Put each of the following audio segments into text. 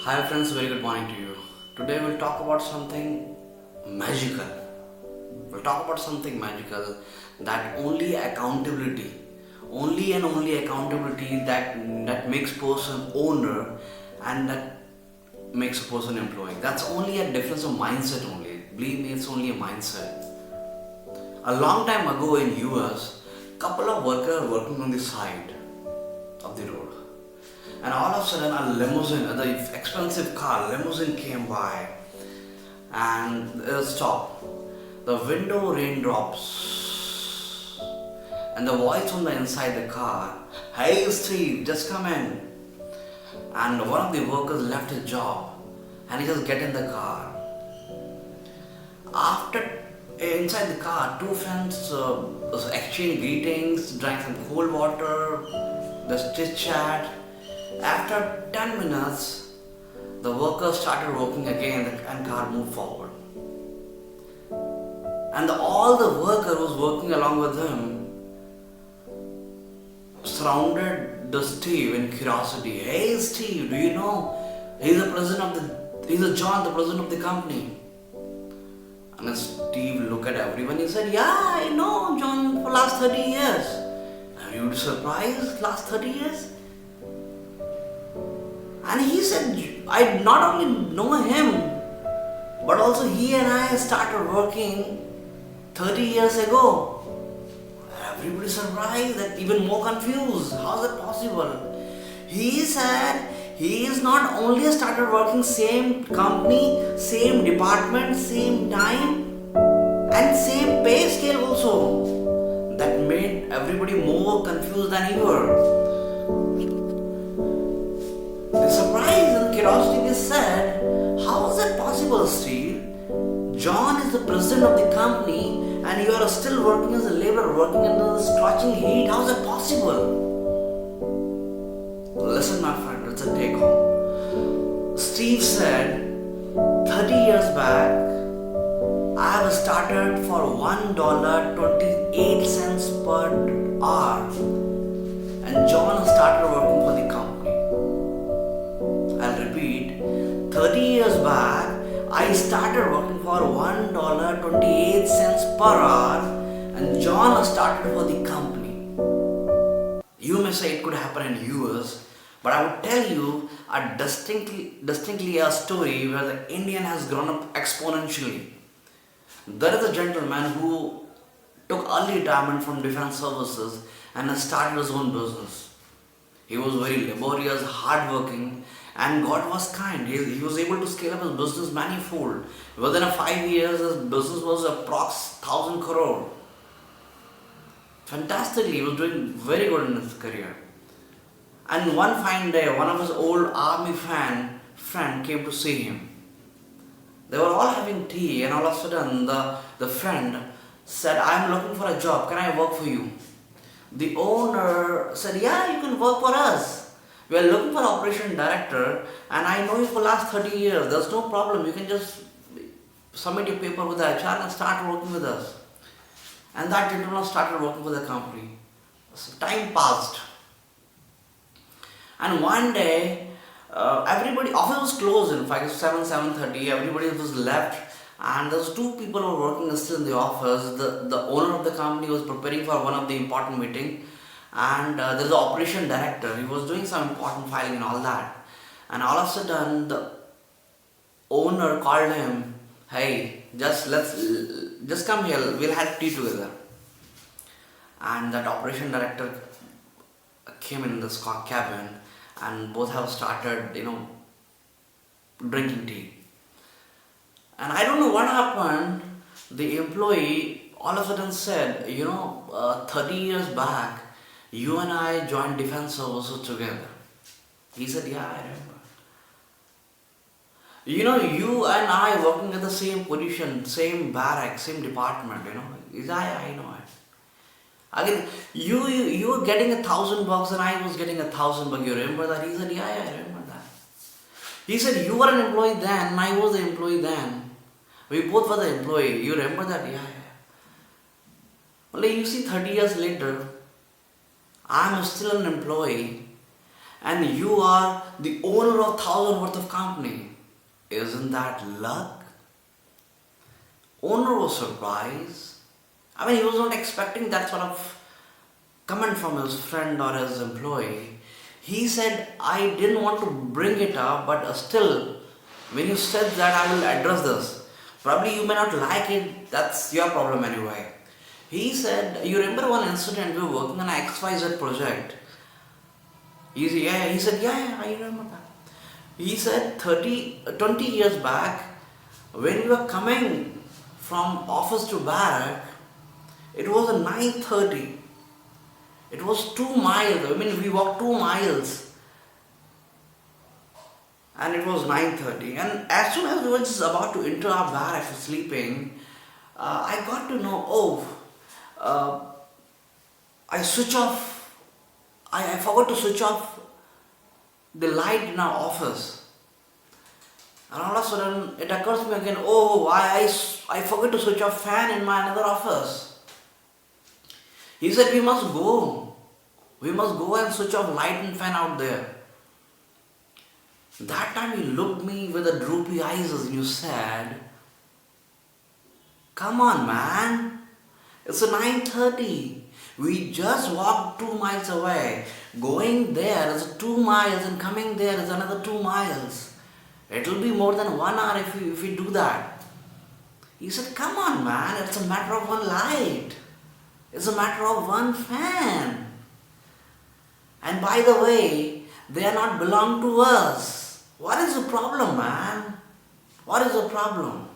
Hi friends, very good morning to you. Today we'll talk about something magical. We'll talk about something magical that only and only accountability that makes person owner and that makes a person employee. That's only a difference of mindset only. Believe me, it's only a mindset. A long time ago in US, couple of workers were working on the side of the road. And all of a sudden a limousine, the expensive car, limousine came by and it stopped. The window raindrops and the voice from the inside the car, "Hey Steve, just come in." And one of the workers left his job and he just get in the car. After inside the car, two friends exchanged greetings, drank some cold water, the chit chat. After 10 minutes, the workers started working again and car moved forward. And all the worker was working along with him surrounded the Steve in curiosity. "Hey Steve, do you know he's the John, the president of the company?" And then Steve looked at everyone. He said, "Yeah, I know John for last 30 years. Are you surprised? Last 30 years?" And he said, "I not only know him, but also he and I started working 30 years ago." Everybody surprised, that even more confused. How is it possible? He said he is not only started working same company, same department, same time, and same pay scale also. That made everybody more confused than ever. The surprise and curiosity, they said, "How is that possible, Steve? John is the president of the company and you are still working as a laborer, working under the scorching heat. How is that possible?" Listen, my friend, it's a take home. Steve said, 30 years back, I have started for $1.28 per hour and John started working for the company. I'll repeat, 30 years back, I started working for $1.28 per hour and John started for the company. You may say it could happen in US, but I would tell you a distinctly a story where the Indian has grown up exponentially. There is a gentleman who took early retirement from defense services and has started his own business. He was very laborious, hardworking, and God was kind. He was able to scale up his business manifold. Within 5 years, his business was approx 1,000 crore. Fantastically, he was doing very good in his career. And one fine day, one of his old army friend came to see him. They were all having tea, and all of a sudden, the friend said, "I'm looking for a job. Can I work for you?" The owner said, "Yeah, you can work for us. We are looking for operation director and I know you for last 30 years. There's no problem. You can just submit your paper with the HR and start working with us." And that gentleman started working with the company. So time passed. And one day, everybody, office was closed in fact, 7:30, everybody was left. And there was two people who were working still in the office. The owner of the company was preparing for one of the important meeting. And there's the operation director. He was doing some important filing and all that. And all of a sudden, the owner called him, "Hey, just come here. We'll have tea together." And that operation director came in this cabin, and both have started, drinking tea. And I don't know what happened. The employee all of a sudden said, 30 years back, you and I joined defense services together." He said, "Yeah, I remember. You and I working at the same position, same barrack, same department, He said, I know it. Again, you were getting $1,000 and I was getting $1,000. You remember that?" He said, Yeah, I remember that." He said, "You were an employee then and I was the employee then. We both were the employee. You remember that?" Yeah. Only you see, 30 years later, I'm still an employee and you are the owner of 1,000 worth of company. Isn't that luck? Owner was surprised. I mean, he was not expecting that sort of comment from his friend or his employee. He said, I didn't want to bring it up, but still, when you said that, I will address this. Probably you may not like it, that's your problem anyway. He said, you remember one incident, we were working on an XYZ project. He said, yeah, I remember that. He said 20 years back, when we were coming from office to barrack, it was at 9:30. It was 2 miles. I mean, we walked 2 miles. And it was 9:30. And as soon as we were just about to enter our barrack for sleeping, I got to know, I switch off, I forgot to switch off the light in our office. And all of a sudden, it occurs to me again, I forgot to switch off fan in my another office. He said, we must go. We must go and switch off light and fan out there. That time he looked at me with a droopy eyes and you said, come on man, it's 9:30. We just walked 2 miles away. Going there is 2 miles and coming there is another 2 miles. It will be more than 1 hour if we do that. He said, come on man, it's a matter of one light. It's a matter of one fan. And by the way, they are not belong to us. What is the problem, man? What is the problem?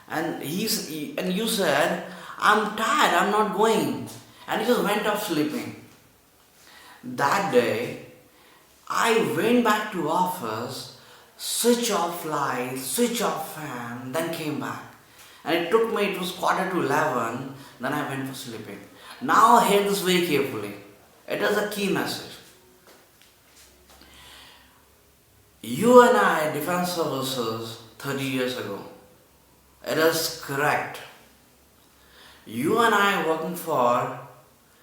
And you said, I'm tired, I'm not going. And he just went off sleeping. That day, I went back to office, switch off light, switch off fan, then came back. And it took me, it was 11:15, then I went for sleeping. Now hear this very carefully. It is a key message. You and I, defense services, 30 years ago. It is correct. You and I working for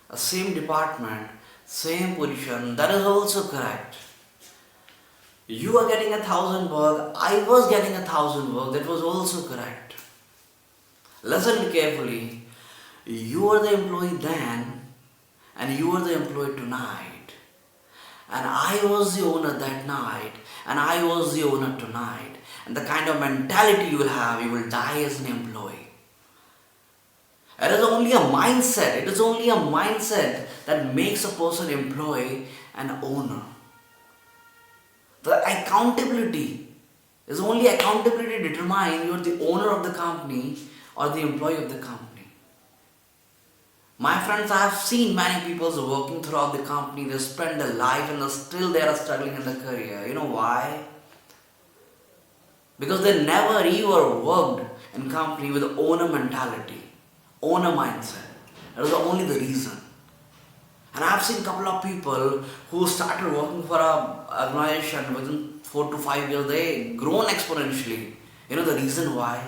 a same department, same position, that is also correct. You are getting 1,000 work, I was getting 1,000 work, that was also correct. Listen carefully. You are the employee then, and you are the employee tonight. And I was the owner that night, and I was the owner tonight. And the kind of mentality you will have, you will die as an employee. It is only a mindset. It is only a mindset that makes a person employee and owner. The accountability is only accountability determine you are the owner of the company or the employee of the company. My friends, I have seen many people working throughout the company. They spend their life and still they are struggling in their career. You know why? Because they never ever worked in company with owner mentality, owner mindset. That is only the reason. And I have seen a couple of people who started working for an organization within 4 to 5 years, they grown exponentially. You know the reason why?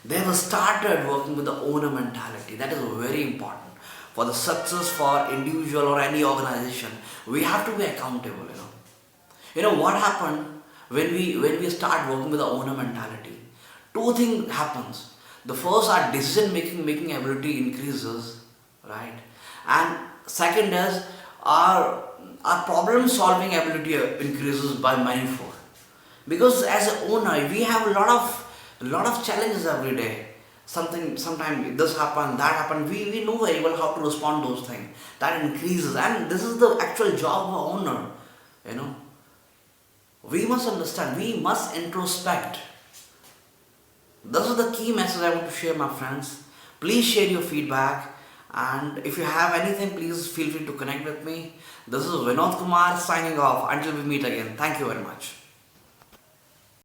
They have started working with the owner mentality. That is very important. For the success for individual or any organization, we have to be accountable. You know what happened when we start working with the owner mentality? Two things happens. The first, our decision making ability increases, right? And second is our problem solving ability increases by manifold. Because as an owner, we have a lot of challenges every day. Sometimes this happened, that happened. We know very well how to respond to those things. That increases, and this is the actual job of an owner. We must understand. We must introspect. This is the key message I want to share, my friends. Please share your feedback, and if you have anything, please feel free to connect with me. This is Vinod Kumar signing off. Until we meet again. Thank you very much.